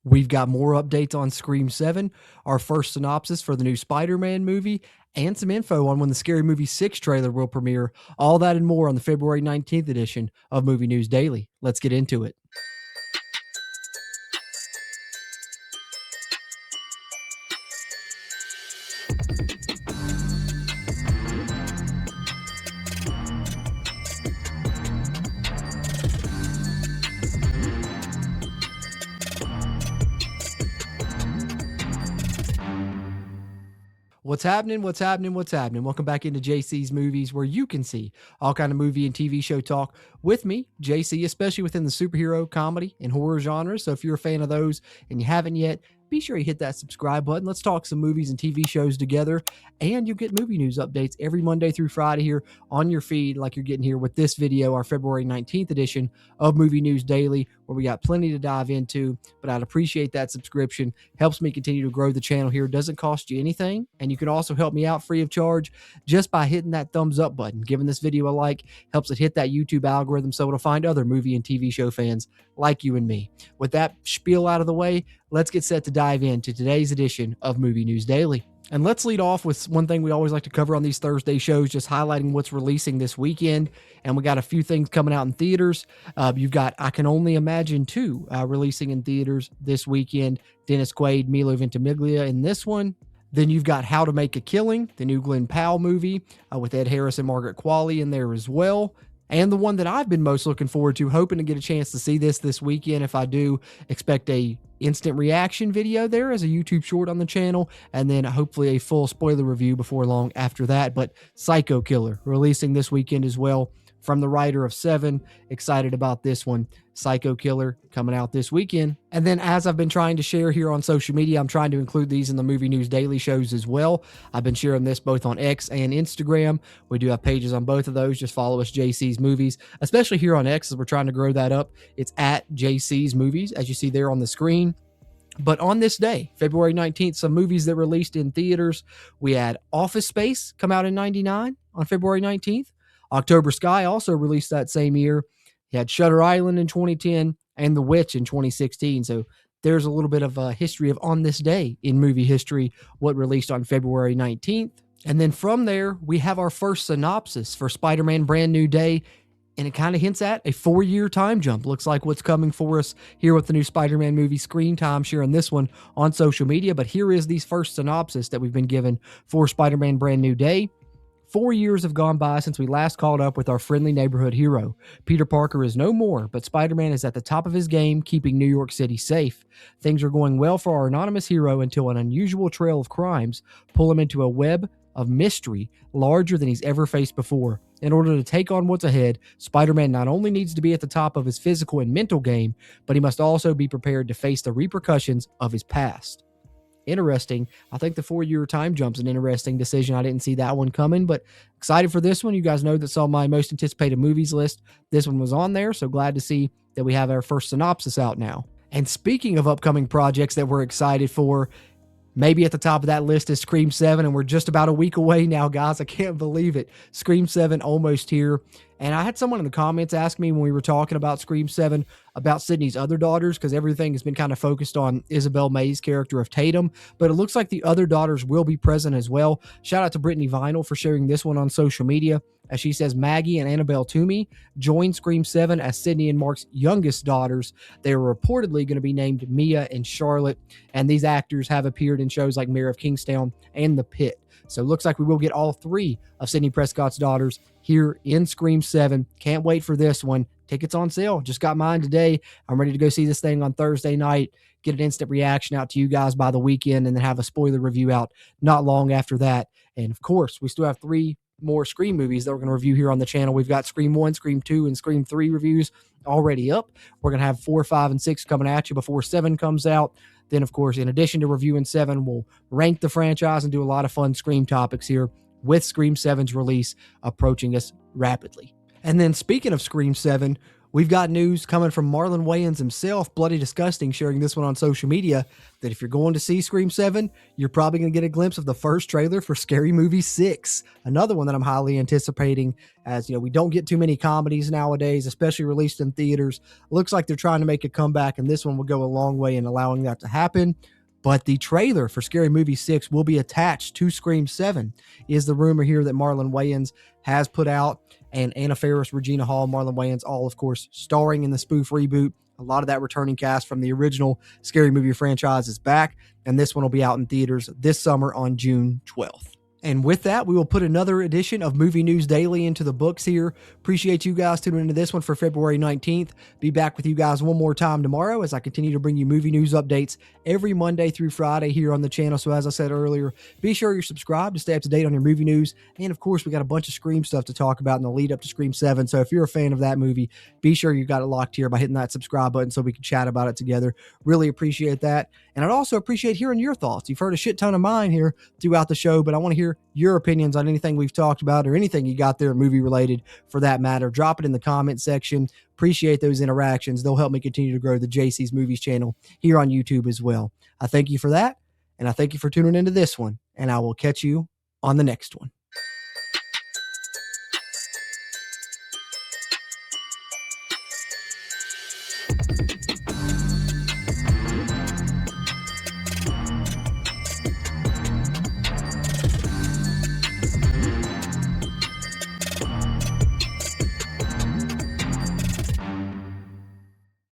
We've got more updates on Scream 7, our first synopsis for the new Spider-Man movie, and some info on when the Scary Movie 6 trailer will premiere. All that and more on the February 19th edition of Movie News Daily. Let's get into it. What's happening? What's happening? What's happening? Welcome back into JC's Movies, where you can see all kind of movie and TV show talk with me, JC, especially within the superhero, comedy, and horror genres. So if you're a fan of those and you haven't yet, be sure you hit that subscribe button. Let's talk some movies and TV shows together, and you'll get movie news updates every Monday through Friday here on your feed, like you're getting here with this video, our February 19th edition of Movie News Daily, where we got plenty to dive into. But I'd appreciate that subscription. Helps me continue to grow the channel here. Doesn't cost you anything, and you can also help me out free of charge just by hitting that thumbs up button. Giving this video a like helps it hit that YouTube algorithm so it'll find other movie and TV show fans like you and me. With that spiel out of the way, let's get set to dive into today's edition of Movie News Daily. And let's lead off with one thing we always like to cover on these Thursday shows, just highlighting what's releasing this weekend. And we got a few things coming out in theaters. You've got I Can Only Imagine 2 releasing in theaters this weekend. Dennis Quaid, Milo Ventimiglia in this one. Then you've got How to Make a Killing, the new Glenn Powell movie with Ed Harris and Margaret Qualley in there as well. And the one that I've been most looking forward to, hoping to get a chance to see this weekend. If I do, expect a instant reaction video there as a YouTube short on the channel, and then hopefully a full spoiler review before long after that. But Psycho Killer releasing this weekend as well from the writer of Seven. Excited about this one. Psycho Killer coming out this weekend. And then, as I've been trying to share here on social media, I'm trying to include these in the Movie News Daily shows as well. I've been sharing this both on X and Instagram. We do have pages on both of those. Just follow us, JC's Movies, especially here on X as we're trying to grow that up. It's at JC's Movies, as you see there on the screen. But on this day, February 19th, some movies that released in theaters. We had Office Space come out in 99 on February 19th. October Sky also released that same year. You had Shutter Island in 2010 and The Witch in 2016. So there's a little bit of a history of on this day in movie history, what released on February 19th. And then from there, we have our first synopsis for Spider-Man Brand New Day. And it kind of hints at a 4-year time jump. Looks like what's coming for us here with the new Spider-Man movie screen time, sharing this one on social media. But here is the first synopsis that we've been given for Spider-Man Brand New Day. 4 years have gone by since we last caught up with our friendly neighborhood hero. Peter Parker is no more, but Spider-Man is at the top of his game, keeping New York City safe. Things are going well for our anonymous hero until an unusual trail of crimes pull him into a web of mystery larger than he's ever faced before. In order to take on what's ahead, Spider-Man not only needs to be at the top of his physical and mental game, but he must also be prepared to face the repercussions of his past. Interesting. I think the 4-year time jump's an interesting decision. I didn't see that one coming, but excited for this one. You guys know that's on my most anticipated movies list. This one was on there, so glad to see that we have our first synopsis out now. And speaking of upcoming projects that we're excited for, maybe at the top of that list is Scream 7, and we're just about a week away now, guys. I can't believe it. Scream 7 almost here. And I had someone in the comments ask me when we were talking about Scream 7 about Sydney's other daughters, because everything has been kind of focused on Isabel May's character of Tatum, but it looks like the other daughters will be present as well. Shout out to Brittany Vinyl for sharing this one on social media. As she says, Maggie and Annabelle Toomey joined Scream 7 as Sydney and Mark's youngest daughters. They are reportedly going to be named Mia and Charlotte, and these actors have appeared in shows like Mayor of Kingstown and The Pit. So it looks like we will get all 3 of Sidney Prescott's daughters here in Scream 7. Can't wait for this one. Tickets on sale. Just got mine today. I'm ready to go see this thing on Thursday night, get an instant reaction out to you guys by the weekend, and then have a spoiler review out not long after that. And of course, we still have 3 more Scream movies that we're going to review here on the channel. We've got Scream 1, Scream 2, and Scream 3 reviews already up. We're going to have 4, 5, and 6 coming at you before 7 comes out. Then, of course, in addition to reviewing 7, we'll rank the franchise and do a lot of fun Scream topics here with Scream 7's release approaching us rapidly. And then speaking of Scream 7, We've got news coming from Marlon Wayans himself, Bloody Disgusting, sharing this one on social media, that if you're going to see Scream 7, you're probably going to get a glimpse of the first trailer for Scary Movie 6. Another one that I'm highly anticipating, as we don't get too many comedies nowadays, especially released in theaters. Looks like they're trying to make a comeback, and this one will go a long way in allowing that to happen. But the trailer for Scary Movie 6 will be attached to Scream 7, is the rumor here that Marlon Wayans has put out. And Anna Faris, Regina Hall, Marlon Wayans, all, of course, starring in the spoof reboot. A lot of that returning cast from the original Scary Movie franchise is back, and this one will be out in theaters this summer on June 12th. And with that, we will put another edition of Movie News Daily into the books here. Appreciate you guys tuning into this one for February 19th. Be back with you guys one more time tomorrow as I continue to bring you movie news updates every Monday through Friday here on the channel. So as I said earlier, be sure you're subscribed to stay up to date on your movie news. And of course, we got a bunch of Scream stuff to talk about in the lead up to Scream 7. So if you're a fan of that movie, be sure you got it locked here by hitting that subscribe button so we can chat about it together. Really appreciate that. And I'd also appreciate hearing your thoughts. You've heard a shit ton of mine here throughout the show, but I want to hear your opinions on anything we've talked about or anything you got there movie related for that matter. Drop it in the comment section. Appreciate those interactions. They'll help me continue to grow the JC's Movies channel here on YouTube as well. I thank you for that, and I thank you for tuning into this one, and I will catch you on the next one.